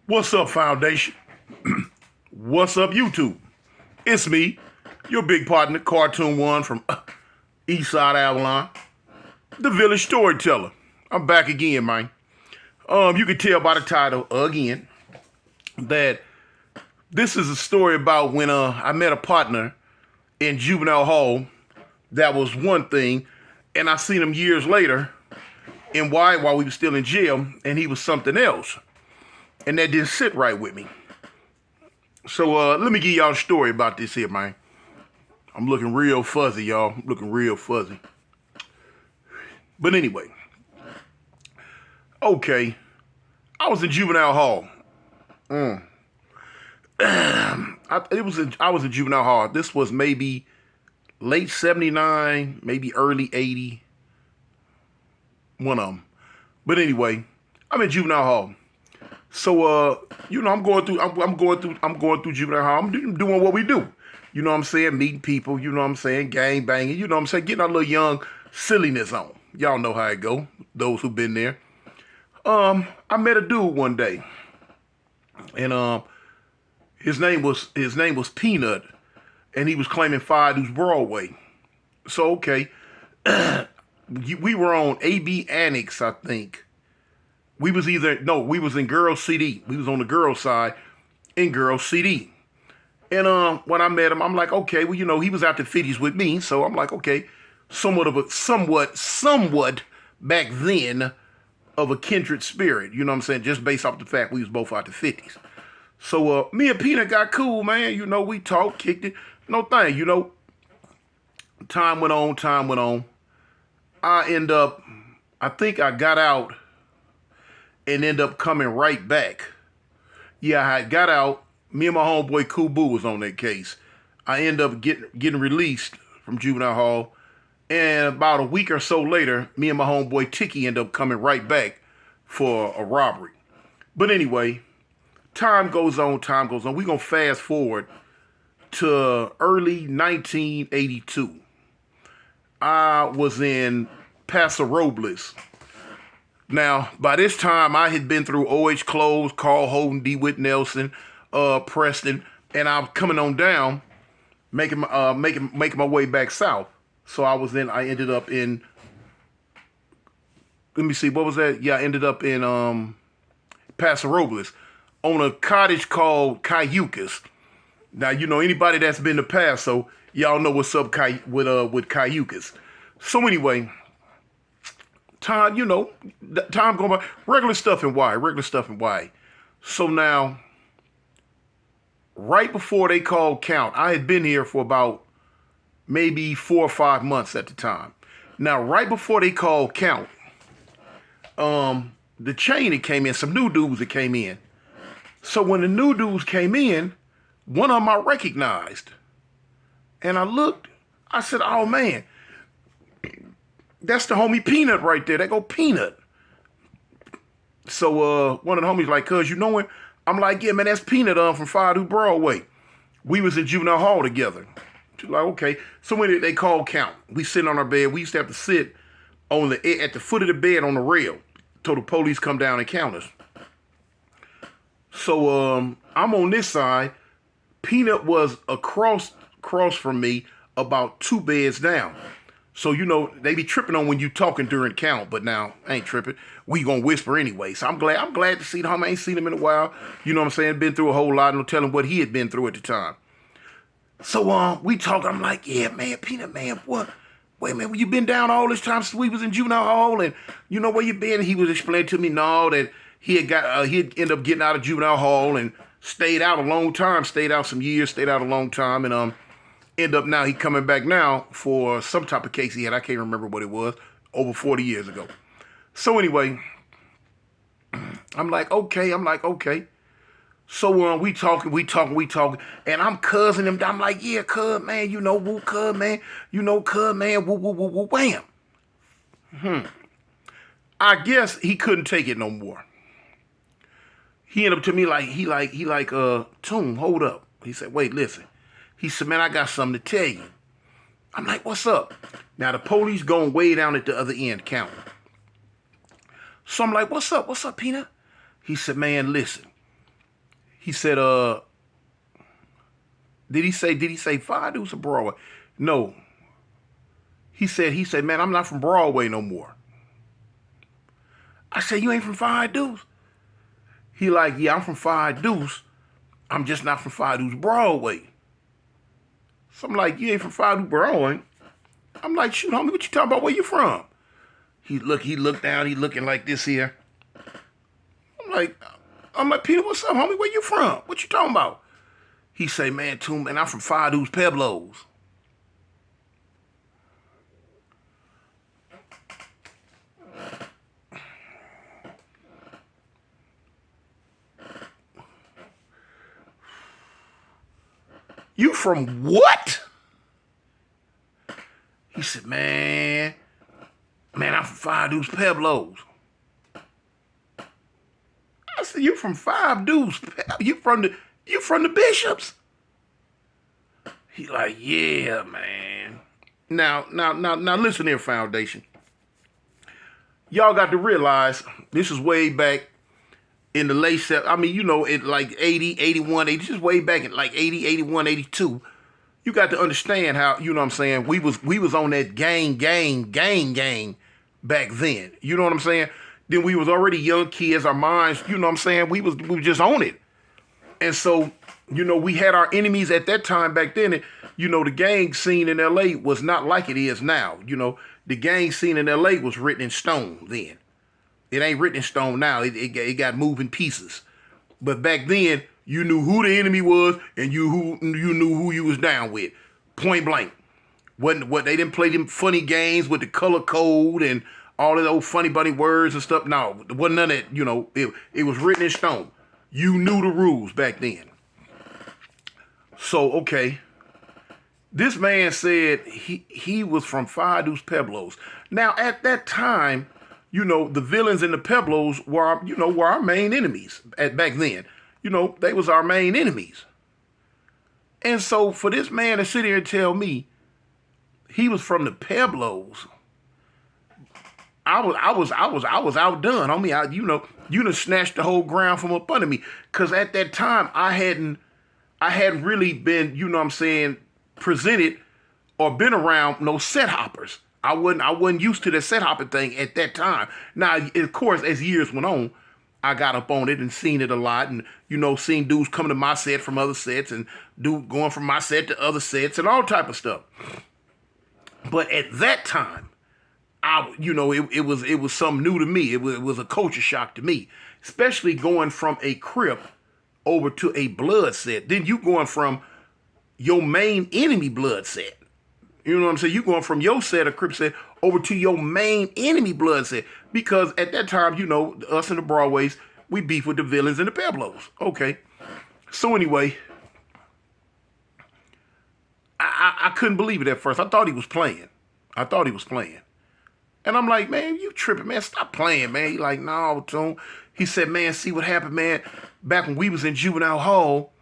What's up, Foundation? What's up, YouTube? It's me, your big partner, Cartoon One from Eastside Avalon, the village storyteller. I'm back again, man. You can tell by the title again that this is a story about when I met a partner in juvenile hall. That was one thing, and I seen him years later in while we were still in jail, and he was something else, and that didn't sit right with me. So let me give y'all a story about this here, man. I'm looking real fuzzy, y'all. I'm looking real fuzzy. But anyway, okay, I was in juvenile hall. I was in juvenile hall. This was maybe late '79, maybe early '80. One of them. But anyway, I'm in juvenile hall. So I'm going through juvenile hall. I'm doing what we do. You know what I'm saying? Meeting people, you know what I'm saying? Gang banging, you know what I'm saying? Getting our little young silliness on. Y'all know how it go, those who've been there. I met a dude one day. And his name was Peanut, and he was claiming Fide's Broadway. So okay. We were on AB Annex, I think. We was in Girls CD. We was on the girls side in Girls CD. And when I met him, I'm like, okay, well, he was out the 50s with me, so I'm like, okay, somewhat back then of a kindred spirit, you know what I'm saying? Just based off the fact we was both out the 50s. So me and Peanut got cool, man. We talked, kicked it, no thing, Time went on. I think I got out and end up coming right back. Yeah, I got out. Me and my homeboy Kubu was on that case. I end up getting released from juvenile hall. And about a week or so later, me and my homeboy Tiki end up coming right back for a robbery. But anyway, time goes on. We're going to fast forward to early 1982. I was in Paso Robles. Now, by this time, I had been through O.H. Close, Carl Holden, DeWitt Nelson, Preston, and I'm coming on down, making my way back south. So I ended up in, let me see, what was that? Yeah, I ended up in Paso Robles on a cottage called Cayucas. Now, anybody that's been to Paso, y'all know what's up with Cayucas. So anyway, time going by, regular stuff in Y. So now, right before they called count, I had been here for about maybe 4 or 5 months at the time. Now, right before they called count, the chain that came in, some new dudes that came in. So when the new dudes came in, one of them I recognized. And I looked, I said, oh man, that's the homie Peanut right there. That go Peanut. So one of the homies like, cuz you know him? I'm like, yeah, man, that's Peanut from Fire Broadway. We was in juvenile hall together. Like, okay. So when they called count, we sitting on our bed. We used to have to sit at the foot of the bed on the rail till the police come down and count us. So I'm on this side. Peanut was across from me about 2 beds down. So, they be tripping on when you talking during count, but now I ain't tripping. We gonna whisper anyway. So I'm glad to see the homie. I ain't seen him in a while. You know what I'm saying? Been through a whole lot. No telling what he had been through at the time. So we talking. I'm like, yeah, man, Peanut, man, what? Wait, man, you been down all this time since we was in juvenile hall, and you know where you been? He was explaining to me, no, that he'd end up getting out of juvenile hall and stayed out a long time, stayed out some years, stayed out a long time, and end up now he coming back now for some type of case he had. I can't remember what it was, over 40 years ago. So anyway, I'm like, okay. So we talking, and I'm cussing him down. I'm like, yeah, cuz, man, woo, cuz, man, woo, wham. I guess he couldn't take it no more. He ended up to me like, Toon, hold up. He said, wait, listen. He said, man, I got something to tell you. I'm like, what's up? Now the police going way down at the other end counting. So I'm like, what's up, Peanut? He said, man, listen. He said, did he say Five Deuce or Broadway? No. He said, man, I'm not from Broadway no more. I said, you ain't from Five Deuce? He like, yeah, I'm from Five Deuce. I'm just not from Five Deuce Broadway. So I'm like, you ain't from Five Deuce Broadway? I'm like, shoot, homie, what you talking about? Where you from? He looked down, he looking like this here. I'm like, Peter, what's up, homie? Where you from? What you talking about? He say, man, I'm from Five Deuce Pueblos. You from what? He said, man, I'm from Five Deuce Pueblos. I said, you from Five Deuce? You from the Bishops? He like, yeah, man. Now, listen here, Foundation. Y'all got to realize this is way back in the late, I mean, you know, it like 80, 81, 80, just way back in like 80, 81, 82. You got to understand how, you know what I'm saying, we was on that gang back then. You know what I'm saying? Then we was already young kids, our minds, you know what I'm saying, we was just on it. And so, you know, we had our enemies at that time back then. And, you know, the gang scene in LA was not like it is now. You know, the gang scene in LA was written in stone then. It ain't written in stone now. It got moving pieces. But back then, you knew who the enemy was and you knew who you was down with. Point blank. What they didn't play them funny games with the color code and all of those funny bunny words and stuff. No, it wasn't none of that, you know, it was written in stone. You knew the rules back then. So, okay. This man said he was from Five Deuce Pueblos. Now, at that time, you know, the villains in the Pueblos were our main enemies back then. You know, they was our main enemies. And so for this man to sit here and tell me he was from the Pueblos, I was outdone. I mean, you done snatched the whole ground from up under me. Cause at that time I hadn't really been, you know what I'm saying, presented or been around no set hoppers. I wasn't used to the set hopping thing at that time. Now, of course, as years went on, I got up on it and seen it a lot, and you know, seen dudes coming to my set from other sets and going from my set to other sets and all type of stuff. But at that time, it was something new to me. It was a culture shock to me, especially going from a Crip over to a blood set. Then you going from your main enemy blood set. You know what I'm saying? You going from your set, a Crip set, over to your main enemy blood set. Because at that time, you know, us and the Broadways, we beef with the villains and the Pueblos. Okay. So anyway, I couldn't believe it at first. I thought he was playing. And I'm like, man, you tripping, man. Stop playing, man. He like, no, Tune. He said, man, see what happened, man. Back when we was in juvenile hall,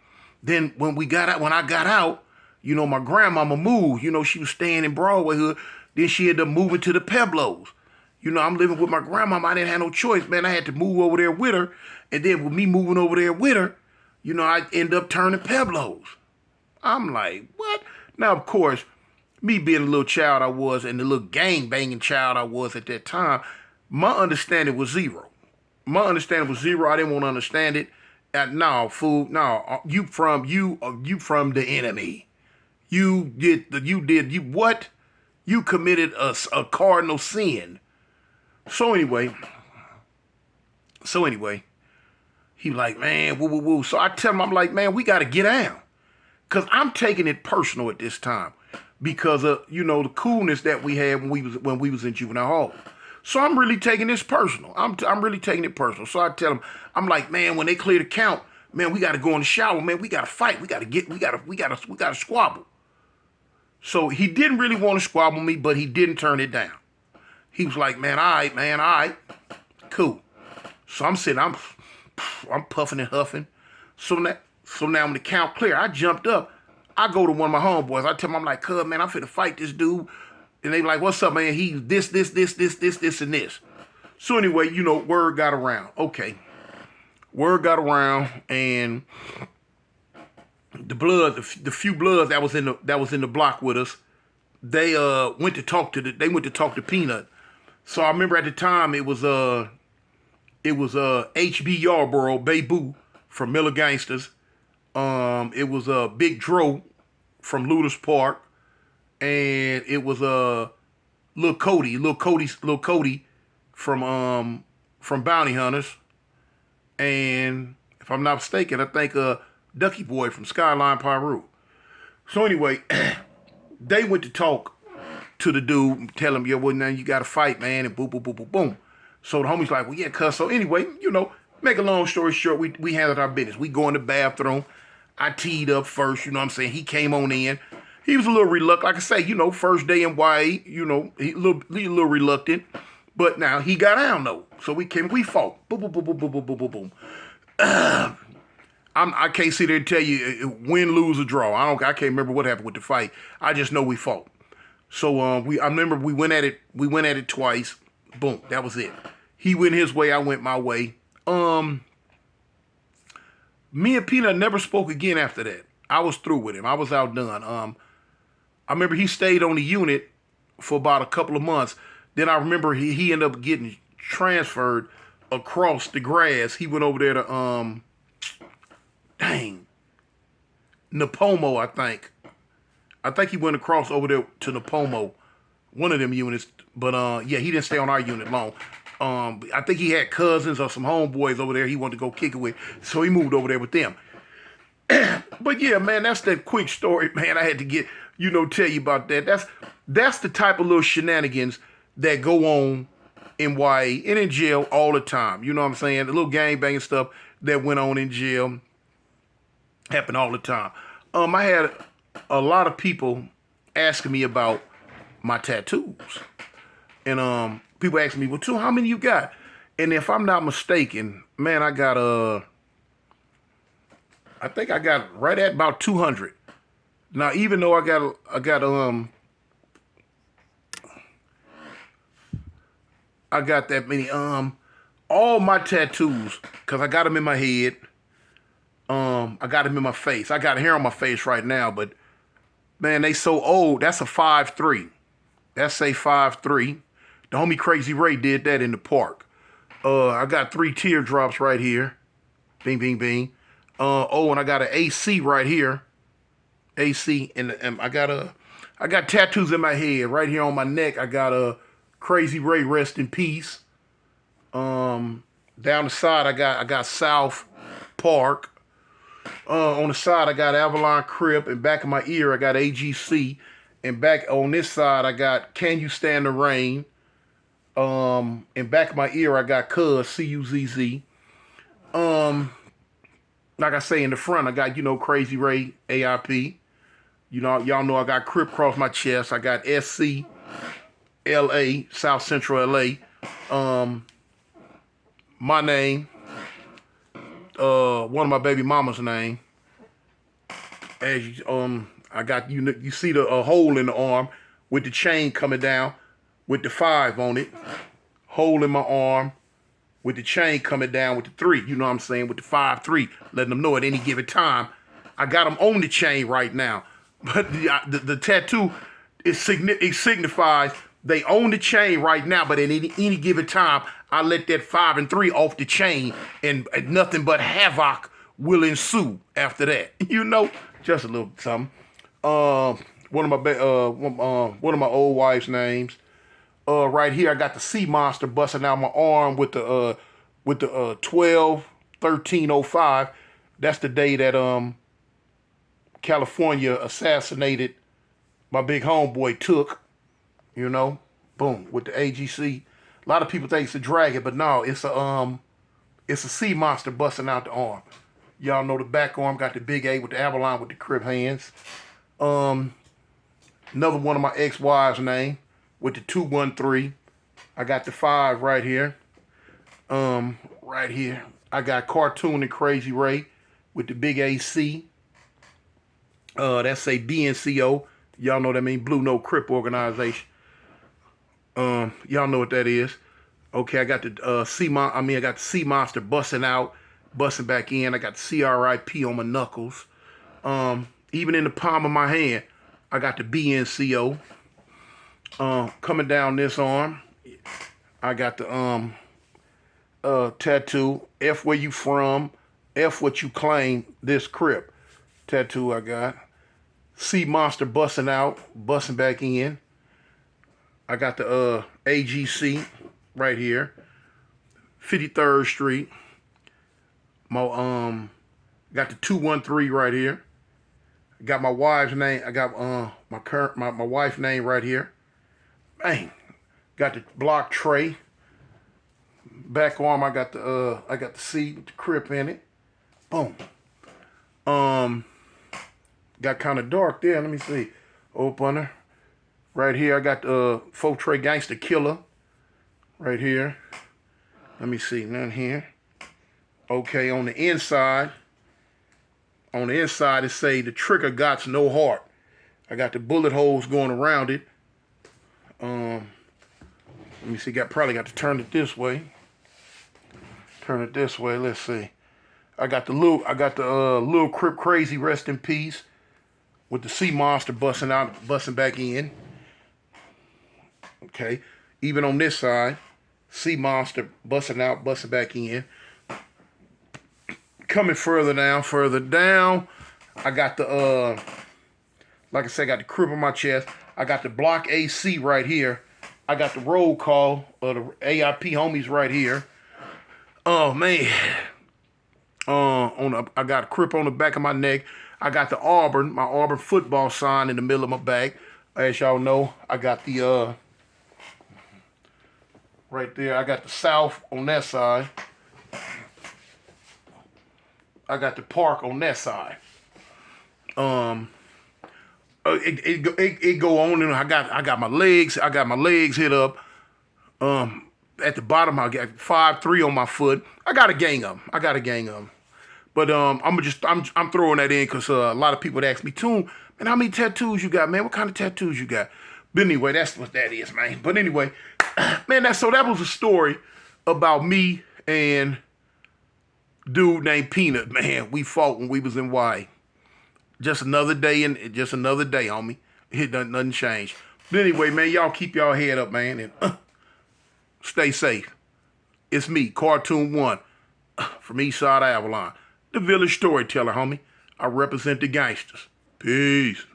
then when I got out, you know, my grandmama moved. You know, she was staying in Broadway hood. Then she ended up moving to the Pueblos. You know, I'm living with my grandmama. I didn't have no choice, man. I had to move over there with her. And then with me moving over there with her, you know, I end up turning Pueblos. I'm like, what? Now, of course, me being the little child I was and the little gang-banging child I was at that time, my understanding was zero. I didn't want to understand it. No, fool. No, you from the enemy. You what? You committed a cardinal sin. So anyway, he like, man, woo, woo, woo. So I tell him, I'm like, man, we got to get down. Because I'm taking it personal at this time. Because of, you know, the coolness that we had when we was in juvenile hall. So I'm really taking this personal. I'm really taking it personal. So I tell him, I'm like, man, when they clear the count, man, we got to go in the shower, man. We got to fight. We got to squabble. So he didn't really want to squabble me, but he didn't turn it down. He was like, man, all right, cool. So I'm sitting, I'm puffing and huffing. So now when the count clear, I jumped up. I go to one of my homeboys. I tell him, I'm like, cuz, man, I'm finna fight this dude. And they like, what's up, man? He's this, and this. So anyway, you know, word got around. Okay. word got around, and the few bloods that was in the block with us, they went to talk to Peanut. So I remember at the time it was HB Yarborough, Babu from Miller Gangsters. It was Big Dro from Ludus Park, and it was Lil Cody from Bounty Hunters, and if I'm not mistaken, I think Ducky Boy from Skyline Pyru. So anyway, they went to talk to the dude and tell him, yeah, well, now you got to fight, man, and boom, boom, boom, boom, boom. So the homie's like, well, yeah, cuz. So anyway, make a long story short, we handled our business. We go in the bathroom. I teed up first, you know what I'm saying? He came on in. He was a little reluctant. Like I say, first day in YA, he a little reluctant. But now he got down, though. So we fought. Boom, boom, boom, boom, boom, boom, boom, boom, boom. I can't sit there and tell you win, lose, or draw. I can't remember what happened with the fight. I just know we fought. So I remember we went at it twice. Boom, that was it. He went his way, I went my way. Me and Peanut never spoke again after that. I was through with him. I was outdone. I remember he stayed on the unit for about a couple of months. Then I remember he ended up getting transferred across the grass. He went over there to Napomo, I think. I think he went across over there to Napomo, one of them units. But yeah, he didn't stay on our unit long. I think he had cousins or some homeboys over there he wanted to go kick it with, so he moved over there with them. But yeah, man, that's that quick story, man. I had to get, tell you about that. That's the type of little shenanigans that go on in YA and in jail all the time. You know what I'm saying? The little gangbanging stuff that went on in jail happened all the time. I had a lot of people asking me about my tattoos. And people ask me, well, too, how many you got? And if I'm not mistaken, man, I think I got right at about 200. Now, even though I got that many, all my tattoos, because I got them in my head, I got them in my face. I got hair on my face right now, but man, they so old. That's a 5'3". That's a 5'3". The homie Crazy Ray did that in the park. I got 3 teardrops right here. Bing, bing, bing. And I got an AC right here. AC, and I got tattoos in my head. Right here on my neck, I got a Crazy Ray, rest in peace. Down the side, I got South Park. On the side, I got Avalon Crip, and back of my ear, I got AGC. And back on this side, I got Can You Stand the Rain. And back of my ear, I got Cuz, C-U-Z-Z. Like I say, in the front, I got, Crazy Ray, AIP. Y'all know I got Crip across my chest. I got SC, LA, South Central LA. My name, one of my baby mama's name. As I got, you see the hole in the arm with the chain coming down with the 5 on it. Hole in my arm with the chain coming down with the 3. You know what I'm saying? With the 5-3, letting them know at any given time. I got them on the chain right now. But the tattoo, it signifies they own the chain right now, but at any given time, I let that 5 and 3 off the chain, and nothing but havoc will ensue after that. Just a little something. One of my old wife's names. Right here, I got the sea monster busting out my arm with the 12/13/05. That's the day that California assassinated my big homeboy Took. Boom, with the AGC. A lot of people think it's a dragon, but no, it's a sea monster busting out the arm. Y'all know the back arm got the big A with the Avalon with the Crip hands. Another one of my ex-wives' name with the 213. I got the 5 right here. Right here. I got Cartoon and Crazy Ray with the big AC. That's a BNCO. Y'all know that mean Blue No Crip Organization. Y'all know what that is. Okay, I got the sea monster busting out busting back in. I got the CRIP on my knuckles. Even in the palm of my hand, I got the BNCO. Coming down this arm, I got the tattoo. F where you from, F what you claim, this Crip tattoo I got. Sea Monster busting out, busting back in. I got the AGC right here. 53rd Street. My got the 213 right here. Got my wife's name. I got my wife's name right here. Bang. Got the block tray. Back arm, I got the C with the Crip in it. Boom. Got kind of dark there. Let me see. Opener. Right here, I got the Folk Tray Gangster Killer. Right here. Let me see. None here. Okay, on the inside. On the inside, it say the trigger got no heart. I got the bullet holes going around it. Let me see. Probably got to turn it this way. Turn it this way. Let's see. I got the little Crip Crazy, rest in peace, with the Sea Monster busting out, busting back in. Okay. Even on this side, Sea Monster busting out, busting back in. Coming further down, I got the like I said, I got the Crip on my chest. I got the block AC right here. I got the roll call of the AIP homies right here. Oh man. I got a Crip on the back of my neck. I got the my Auburn football sign in the middle of my back. As y'all know, I got the right there. I got the South on that side. I got the Park on that side. It go on, and I got my legs. I got my legs hit up. At the bottom, I got 5'3" on my foot. I got a gang of them. But I'm throwing that in because a lot of people ask me, Toon, man, how many tattoos you got, man? What kind of tattoos you got? But anyway, that's what that is, man. But anyway, man, that was a story about me and dude named Peanut, man. We fought when we was in Y. Just another day, homie. It nothing changed. But anyway, man, y'all keep y'all head up, man, and stay safe. It's me, Cartoon One, from Eastside Avalon, the village storyteller, homie. I represent the gangsters. Peace.